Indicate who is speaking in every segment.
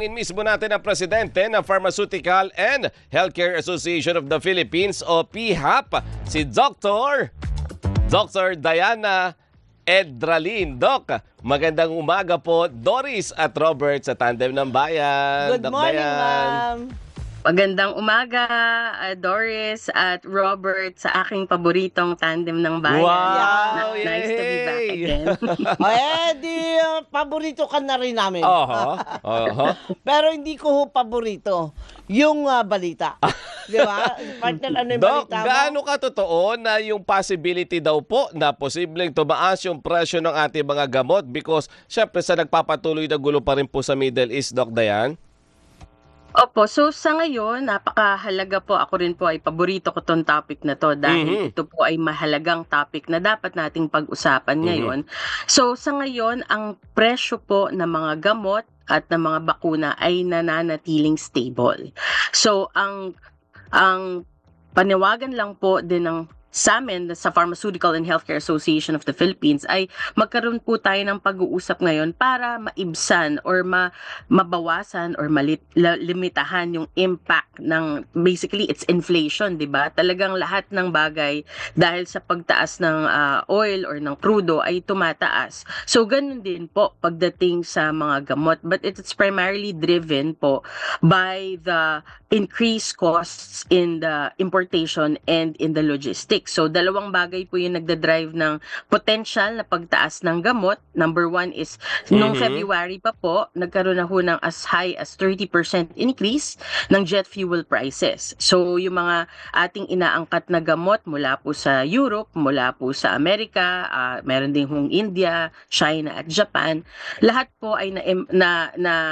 Speaker 1: Mismo natin ang presidente ng Pharmaceutical and Healthcare Association of the Philippines o PHAP, si Dr. Diana Edralin. Doc, magandang umaga po, Doris at Robert sa Tandem ng Bayan.
Speaker 2: Good
Speaker 1: Doc
Speaker 2: morning,
Speaker 1: Dayan.
Speaker 2: ma'am.
Speaker 3: Magandang umaga, Doris at Robert sa aking paboritong Tandem ng Bayan.
Speaker 1: Wow!
Speaker 3: Nice to be back
Speaker 1: Yay!
Speaker 3: again.
Speaker 2: Paborito ka na rin namin. Pero hindi ko ho paborito yung balita. Di ba? Partner, ano yung
Speaker 1: Doc,
Speaker 2: balita mo?
Speaker 1: gaano ka totoo na yung possibility daw po na posibleng tumaas yung presyo ng ating mga gamot because syempre sa nagpapatuloy na gulo pa rin po sa Middle East, Doc Dayan?
Speaker 3: Opo, so sa ngayon, napakahalaga po. Ako rin po ay paborito ko tong topic na to dahil ito po ay mahalagang topic na dapat nating pag-usapan ngayon. So sa ngayon, ang presyo po ng mga gamot at ng mga bakuna ay nananatiling stable. So ang panawagan lang po din ng sa amin, sa Pharmaceutical and Healthcare Association of the Philippines, ay magkaroon po tayo ng pag-uusap ngayon para maibsan or mabawasan or limitahan yung impact ng, basically, it's inflation, di ba? Talagang lahat ng bagay dahil sa pagtaas ng oil or ng crudo ay tumataas. So, ganun din po pagdating sa mga gamot. But it's primarily driven po by the increased costs in the importation and in the logistics. So, dalawang bagay po yung nagdadrive ng potential na pagtaas ng gamot. Number one is, nung February pa po, nagkaroon na ho ng as high as 30% increase ng jet fuel prices. So, yung mga ating inaangkat na gamot mula po sa Europe, mula po sa Amerika, meron din hong India, China at Japan, lahat po ay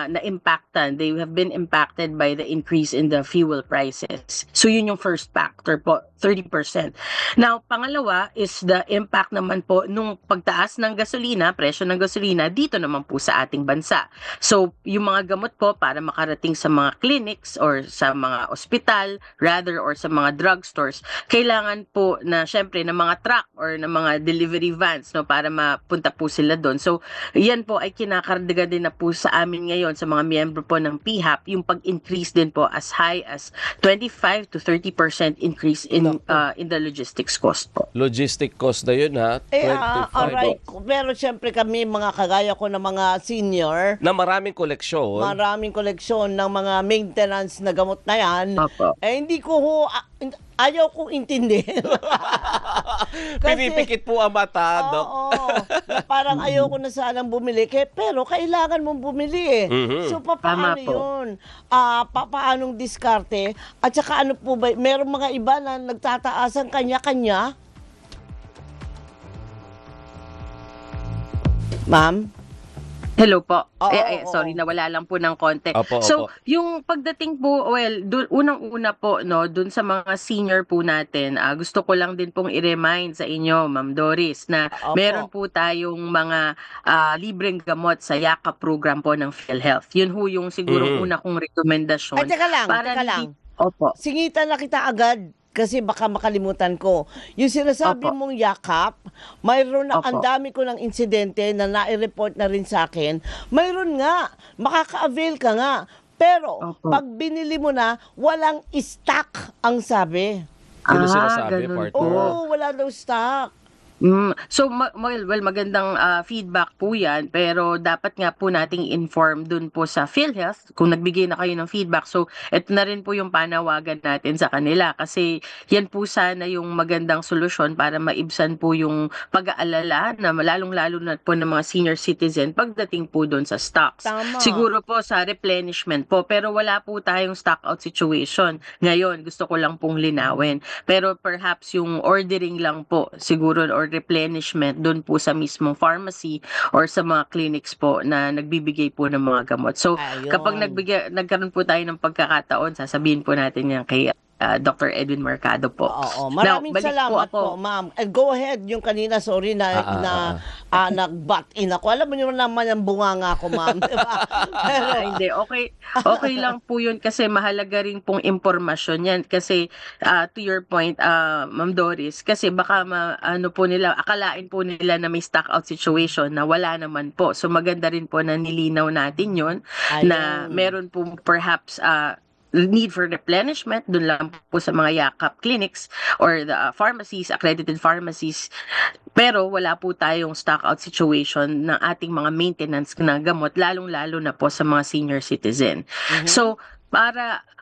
Speaker 3: na-impactan. They have been impacted by the increase in the fuel prices. So, yun yung first factor po, 30%. Now, pangalawa is the impact naman po nung pagtaas ng gasolina, presyo ng gasolina, dito naman po sa ating bansa. So, yung mga gamot po para makarating sa mga clinics or sa mga ospital, rather, or sa mga drugstores, kailangan po na, syempre, ng mga truck or ng mga delivery vans, no, para mapunta po sila doon. So, yan po ay kinakardaga din na po sa amin ngayon, sa mga miyembro po ng PHAP, yung pag-increase din po as high as 25 to 30% increase in the logistics cost po.
Speaker 1: Logistic cost na yun, ha? 25.
Speaker 2: Alright. Pero siyempre kami, mga kagaya ko na mga senior,
Speaker 1: Na maraming koleksyon.
Speaker 2: maraming koleksyon ng mga maintenance na gamot na yan,
Speaker 3: Opo.
Speaker 2: hindi ko ho, ayaw kong intindihin.
Speaker 1: Pinipikit po ang mata, Doc.
Speaker 2: Oo, na parang ayoko na sanang bumili, pero kailangan mong bumili eh. So, paano
Speaker 3: Tama po.
Speaker 2: yun? Paanong diskarte? At saka ano po ba, merong mga iba na nagtataasan kanya-kanya? Ma'am?
Speaker 3: Hello po.
Speaker 2: Oo,
Speaker 3: Sorry, nawala lang po ng konti.
Speaker 1: Opo,
Speaker 3: So,
Speaker 1: opo.
Speaker 3: yung pagdating po, unang-una po, no, dun sa mga senior po natin, gusto ko lang din pong i-remind sa inyo, Ma'am Doris, na
Speaker 2: Opo.
Speaker 3: meron po tayong mga libreng gamot sa YAKA program po ng PhilHealth. Yun ho yung siguro una kong rekomendasyon.
Speaker 2: Ay, teka lang.
Speaker 3: Opo.
Speaker 2: Singitan na kita agad kasi baka makalimutan ko. Yung sinasabi
Speaker 3: Opo.
Speaker 2: mong yakap, mayroon na,
Speaker 3: Opo.
Speaker 2: ang dami ko ng insidente na nai-report na rin sa akin. Mayroon nga, makaka-avail ka nga. Pero,
Speaker 3: Opo.
Speaker 2: pag binili mo na, walang stock ang sabi.
Speaker 1: Yun ang sinasabi,
Speaker 3: ganun
Speaker 1: partner.
Speaker 3: po.
Speaker 2: Oo, wala daw stock.
Speaker 3: So, magandang feedback po yan, pero dapat nga po nating inform dun po sa PhilHealth kung nagbigay na kayo ng feedback. So, ito na rin po yung panawagan natin sa kanila kasi yan po sana yung magandang solusyon para maibsan po yung pag-aalala na lalong-lalo na po ng mga senior citizen pagdating po dun sa stocks.
Speaker 2: Tama.
Speaker 3: Siguro po sa replenishment po, pero wala po tayong stock out situation. Ngayon, gusto ko lang pong linawin. Pero perhaps yung ordering lang po, siguro, or replenishment doon po sa mismong pharmacy or sa mga clinics po na nagbibigay po ng mga gamot. So,
Speaker 2: Ayun.
Speaker 3: kapag nagkaroon po tayo ng pagkakataon, sasabihin po natin yan kay Dr. Edwin Mercado po.
Speaker 2: Oo, maraming
Speaker 3: Now, balik
Speaker 2: salamat
Speaker 3: ako.
Speaker 2: po, ma'am. Go ahead, yung kanina, sorry nag-butt in ako. Alam mo nyo naman yung bunganga ko, ma'am. Diba? Pero,
Speaker 3: Hindi, okay lang po yun kasi mahalaga rin pong impormasyon yan. Kasi to your point, Ma'am Doris, kasi baka akalain po nila na may stock out situation na wala naman po. So maganda rin po na nilinaw natin yun na
Speaker 2: ayun.
Speaker 3: meron po perhaps need for replenishment dun lang po sa mga yakap clinics or the pharmacies, accredited pharmacies. Pero wala po tayong stock out situation ng ating mga maintenance na gamot, lalong-lalo na po sa mga senior citizen. So,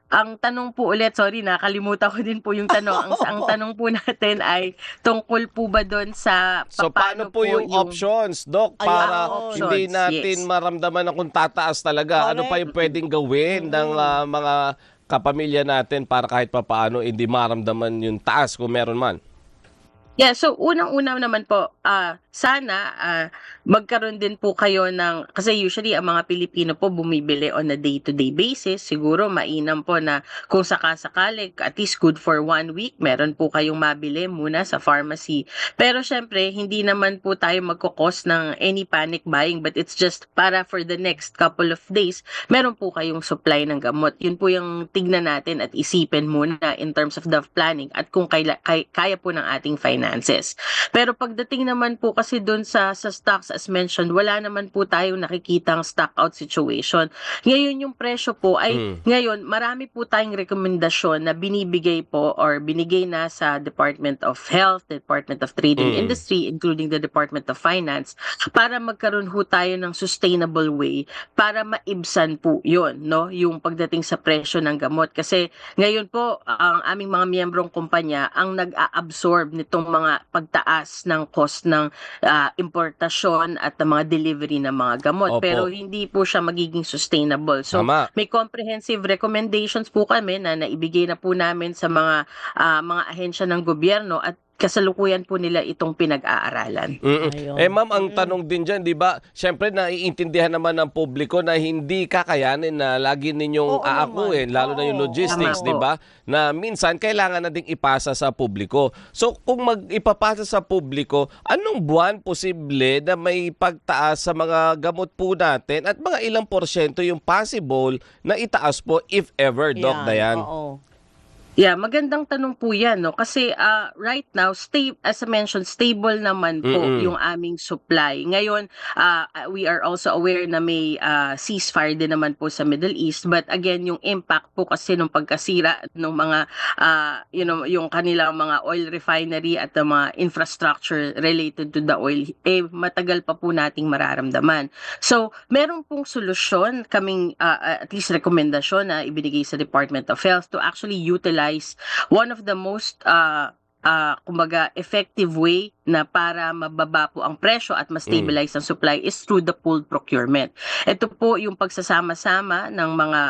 Speaker 3: ang tanong po ulit, sorry, nakalimutan ko din po yung tanong. Ang tanong po natin ay tungkol po ba doon sa
Speaker 1: So paano po yung options, Doc,
Speaker 2: Ay,
Speaker 1: para
Speaker 3: options,
Speaker 1: hindi natin
Speaker 3: yes.
Speaker 1: maramdaman na kung tataas talaga? Ano pa yung pwedeng gawin ng mga kapamilya natin para kahit papaano hindi maramdaman yung taas kung meron man?
Speaker 3: Yeah, so unang-una naman po, sana magkaroon din po kayo ng, kasi usually ang mga Pilipino po bumibili on a day-to-day basis. Siguro mainam po na kung sakasakali, at least good for 1 week, meron po kayong mabili muna sa pharmacy. Pero syempre, hindi naman po tayo magkukos ng any panic buying, but it's just para for the next couple of days, meron po kayong supply ng gamot. Yun po yung tignan natin at isipin muna in terms of the planning at kung kaya po ng ating finances. Pero pagdating naman po kasi doon sa stocks as mentioned, wala naman po tayong nakikitang stock out situation. Ngayon yung presyo po ay ngayon marami po tayong rekomendasyon na binibigay po or binigay na sa Department of Health, Department of Trade and Industry, including the Department of Finance, para magkaroon ho tayo ng sustainable way para maibsan po yun, no? Yung pagdating sa presyo ng gamot. Kasi ngayon po ang aming mga miyembrong kumpanya ang nag-a-absorb nitong mga pagtaas ng cost ng importasyon at ng mga delivery ng mga gamot.
Speaker 1: Opo.
Speaker 3: Pero hindi po siya magiging sustainable. So
Speaker 1: Tama.
Speaker 3: may comprehensive recommendations po kami na naibigay na po namin sa mga ahensya ng gobyerno at kasalukuyan po nila itong pinag-aaralan.
Speaker 2: Ayun.
Speaker 1: Ma'am, ang tanong din dyan, di ba, syempre naiintindihan naman ng publiko na hindi kakayanin na lagi ninyong
Speaker 2: Oo
Speaker 1: aakuin,
Speaker 2: naman.
Speaker 1: lalo na yung
Speaker 2: Oo,
Speaker 1: logistics,
Speaker 3: tama
Speaker 1: di
Speaker 3: po.
Speaker 1: ba, na minsan kailangan na ding ipasa sa publiko. So, kung ipapasa sa publiko, anong buwan posible na may pagtaas sa mga gamot po natin at mga ilang porsyento yung possible na itaas po if ever, Doc Dayan?
Speaker 2: Oo.
Speaker 3: Yeah, magandang tanong po yan, no? Kasi right now, as I mentioned, stable naman po yung aming supply. Ngayon, we are also aware na may ceasefire din naman po sa Middle East. But again, yung impact po kasi nung pagkasira ng mga, yung kanilang mga oil refinery at the mga infrastructure related to the oil, matagal pa po nating mararamdaman. So, meron pong solusyon, kaming at least rekomendasyon na ibinigay sa Department of Health to actually utilize one of the most kumbaga effective way na para mababa po ang presyo at ma-stabilize ang supply is through the pooled procurement. Ito po yung pagsasama-sama ng mga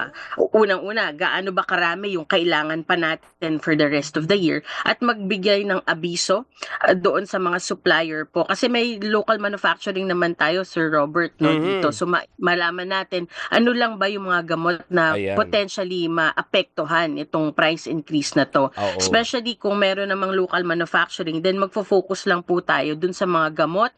Speaker 3: unang-una, gaano ba karami yung kailangan pa natin for the rest of the year at magbigay ng abiso doon sa mga supplier po. Kasi may local manufacturing naman tayo, Sir Robert, no, dito. So malaman natin ano lang ba yung mga gamot na
Speaker 1: Ayan.
Speaker 3: potentially maapektuhan itong price increase na to.
Speaker 1: Oo.
Speaker 3: Especially kung meron namang local manufacturing, then magfo-focus lang po tayo dun sa mga gamot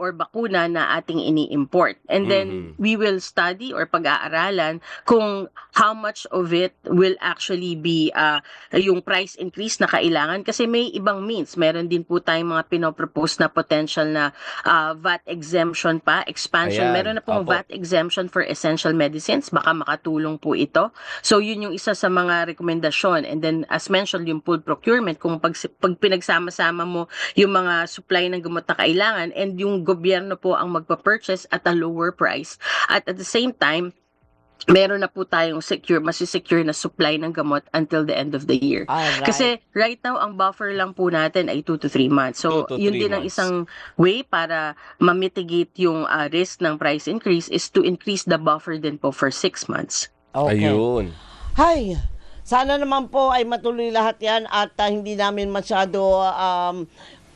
Speaker 3: or bakuna na ating ini-import. And then we will study or pag-aaralan kung how much of it will actually be yung price increase na kailangan. Kasi may ibang means. Meron din po tayong mga pinopropose na potential na VAT exemption pa, expansion.
Speaker 1: Ayan.
Speaker 3: Meron na pong
Speaker 1: Opo.
Speaker 3: VAT exemption for essential medicines. Baka makatulong po ito. So yun yung isa sa mga rekomendasyon. And then as mentioned, yung pooled procurement, kung pag pinagsama-sama mo yung mga supply ng gamot na kailangan and yung gobyerno po ang magpa-purchase at a lower price. At the same time, meron na po tayong masisecure na supply ng gamot until the end of the year.
Speaker 2: Alright.
Speaker 3: Kasi right now, ang buffer lang po natin ay 2 to 3 months. So,
Speaker 1: 2 to
Speaker 3: yun
Speaker 1: 3
Speaker 3: din ang
Speaker 1: months.
Speaker 3: isang way para ma-mitigate yung risk ng price increase is to increase the buffer din po for 6 months.
Speaker 2: Okay.
Speaker 1: Ayun.
Speaker 2: Hay, sana naman po ay matuloy lahat yan at hindi namin masyado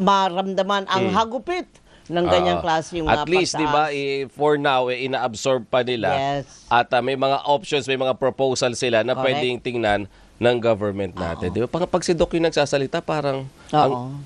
Speaker 2: maramdaman ang hagupit ng ganyang klase yung mga
Speaker 1: At least, di ba,
Speaker 2: pagtaas.
Speaker 1: for now, ina-absorb pa nila.
Speaker 2: Yes.
Speaker 1: At may mga options, may mga proposal sila na
Speaker 2: Correct.
Speaker 1: pwedeng tingnan ng government natin. Di ba? Pag si Doc yung nagsasalita, parang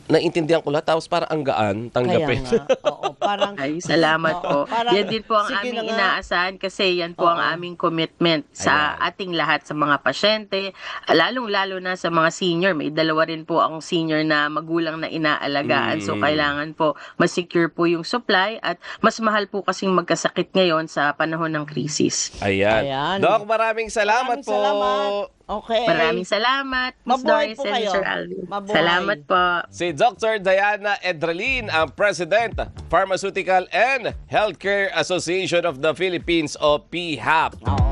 Speaker 1: naiintindihan ko lahat, tapos parang ang gaan tanggapin.
Speaker 2: Kaya nga. Oo, parang
Speaker 3: Ay, salamat po.
Speaker 2: parang,
Speaker 3: Yan din po ang
Speaker 2: sige
Speaker 3: aming
Speaker 2: na nga.
Speaker 3: inaasahan kasi yan po ang aming commitment sa ating lahat sa mga pasyente, lalong-lalo na sa mga senior. May dalawa rin po ang senior na magulang na inaalagaan. So, kailangan po ma-secure po yung supply at mas mahal po kasing magkasakit ngayon sa panahon ng krisis.
Speaker 1: Ayan.
Speaker 2: Ayan.
Speaker 1: Doc, maraming salamat
Speaker 2: Maraming
Speaker 1: po.
Speaker 2: salamat. Okay.
Speaker 3: Maraming salamat, Ms.
Speaker 2: Mabuhay
Speaker 3: Doris
Speaker 2: po
Speaker 3: and
Speaker 2: kayo.
Speaker 3: Sir Alvin.
Speaker 2: Mabuhay.
Speaker 3: Salamat po.
Speaker 1: Si Dr. Diana Edralin, ang President, Pharmaceutical and Healthcare Association of the Philippines o PHAP.